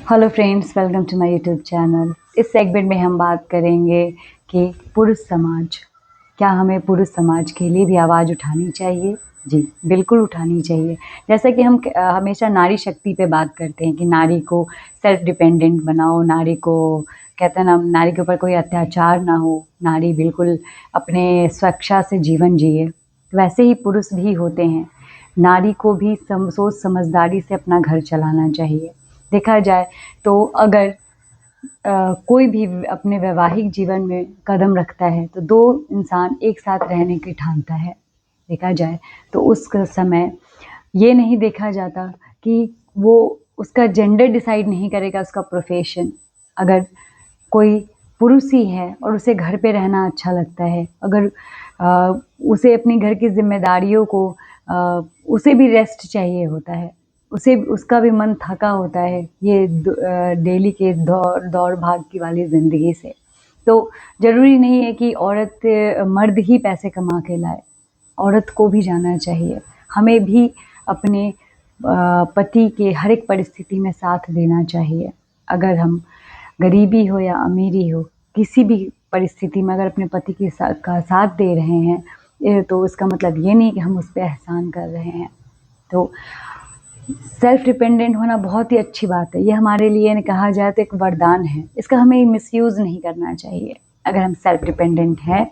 Hello friends, welcome to my YouTube channel. इस segment में हम बात करेंगे कि पुरुष समाज, क्या हमें पुरुष समाज के लिए भी आवाज़ उठानी चाहिए? जी, बिल्कुल उठानी चाहिए। जैसा कि हम हमेशा नारी शक्ति पे बात करते हैं कि नारी को सेल्फ डिपेंडेंट बनाओ, नारी को कहते हैं ना, नारी के ऊपर कोई अत्याचार ना हो, नारी बिल्कुल अपने स्वेच्छा से जीवन जिए। वैसे ही पुरुष भी होते हैं। नारी को भी सोच समझदारी से अपना घर चलाना चाहिए। देखा जाए तो अगर कोई भी अपने वैवाहिक जीवन में कदम रखता है तो दो इंसान एक साथ रहने की ठानता है। देखा जाए तो उस समय ये नहीं देखा जाता कि वो उसका जेंडर डिसाइड नहीं करेगा, उसका प्रोफेशन। अगर कोई पुरुष ही है और उसे घर पे रहना अच्छा लगता है, अगर उसे अपनी घर की जिम्मेदारियों को उसे भी रेस्ट चाहिए होता है, उसे उसका भी मन थका होता है ये डेली के दौड़ भाग की वाली ज़िंदगी से। तो ज़रूरी नहीं है कि मर्द ही पैसे कमा के लाए, औरत को भी जाना चाहिए। हमें भी अपने पति के हर एक परिस्थिति में साथ देना चाहिए। अगर हम गरीबी हो या अमीरी हो, किसी भी परिस्थिति में अगर अपने पति के का साथ दे रहे हैं, तो इसका मतलब ये नहीं कि हम उस पे एहसान कर रहे हैं। तो सेल्फ डिपेंडेंट होना बहुत ही अच्छी बात है। ये हमारे लिए कहा जाए तो एक वरदान है। इसका हमें मिसयूज़ नहीं करना चाहिए। अगर हम सेल्फ डिपेंडेंट हैं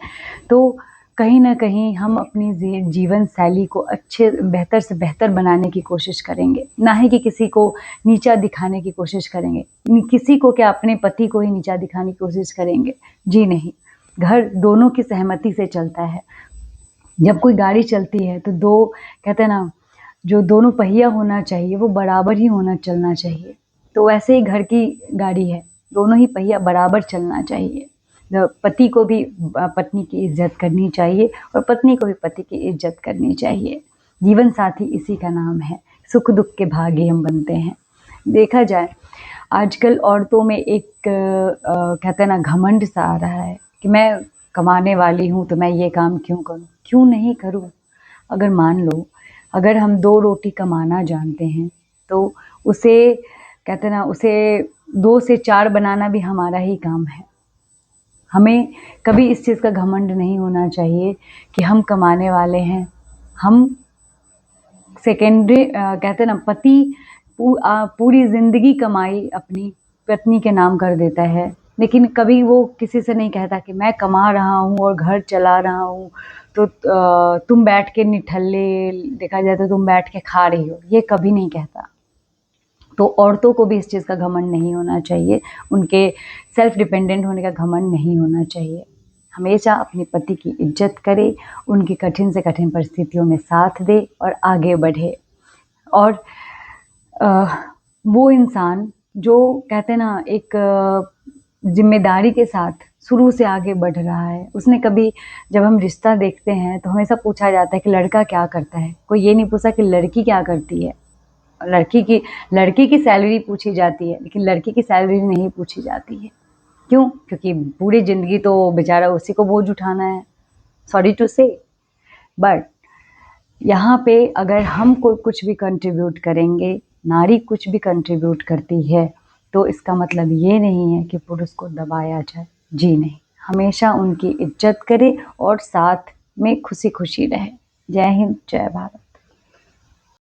तो कहीं न कहीं हम अपनी जीवन शैली को बेहतर से बेहतर बनाने की कोशिश करेंगे, ना ही कि किसी को नीचा दिखाने की कोशिश करेंगे। किसी को क्या, अपने पति को ही नीचा दिखाने की कोशिश करेंगे? जी नहीं। घर दोनों की सहमति से चलता है। जब कोई गाड़ी चलती है तो दो कहते हैं ना, जो दोनों पहिया होना चाहिए वो बराबर ही चलना चाहिए। तो वैसे ही घर की गाड़ी है, दोनों ही पहिया बराबर चलना चाहिए। पति को भी पत्नी की इज्जत करनी चाहिए और पत्नी को भी पति की इज्जत करनी चाहिए। जीवन साथी इसी का नाम है, सुख दुख के भागी हम बनते हैं। देखा जाए आजकल औरतों में एक कहते हैं ना, घमंड सा आ रहा है कि मैं कमाने वाली हूँ तो मैं ये काम क्यों करूँ, क्यों नहीं करूँ। अगर मान लो, अगर हम 2 रोटी कमाना जानते हैं तो उसे कहते हैं ना, उसे 2 से 4 बनाना भी हमारा ही काम है। हमें कभी इस चीज़ का घमंड नहीं होना चाहिए कि हम कमाने वाले हैं। हम सेकेंडरी कहते हैं ना, पति पूरी ज़िंदगी कमाई अपनी पत्नी के नाम कर देता है, लेकिन कभी वो किसी से नहीं कहता कि मैं कमा रहा हूँ और घर चला रहा हूँ, तो तुम बैठ के निठल्ले, देखा जाए तो तुम बैठ के खा रही हो, ये कभी नहीं कहता। तो औरतों को भी इस चीज़ का घमंड नहीं होना चाहिए, उनके सेल्फ डिपेंडेंट होने का घमंड नहीं होना चाहिए। हमेशा अपने पति की इज्जत करे, उनकी कठिन से कठिन परिस्थितियों में साथ दे और आगे बढ़े। और अ, वो इंसान जो कहते हैं ना, एक ज़िम्मेदारी के साथ शुरू से आगे बढ़ रहा है, उसने कभी, जब हम रिश्ता देखते हैं तो हमेशा पूछा जाता है कि लड़का क्या करता है, कोई ये नहीं पूछा कि लड़की क्या करती है। लड़की की लड़की की सैलरी पूछी जाती है, लेकिन लड़की की सैलरी नहीं पूछी जाती है। क्यों? क्योंकि पूरी ज़िंदगी तो बेचारा उसी को बोझ उठाना है, सॉरी टू से। बट यहाँ पे अगर हम कोई कुछ भी कंट्रीब्यूट करेंगे, नारी कुछ भी कंट्रीब्यूट करती है, तो इसका मतलब ये नहीं है कि पुरुष को दबाया जाए। जी नहीं, हमेशा उनकी इज्जत करें और साथ में खुशी-खुशी रहें। जय हिंद, जय भारत।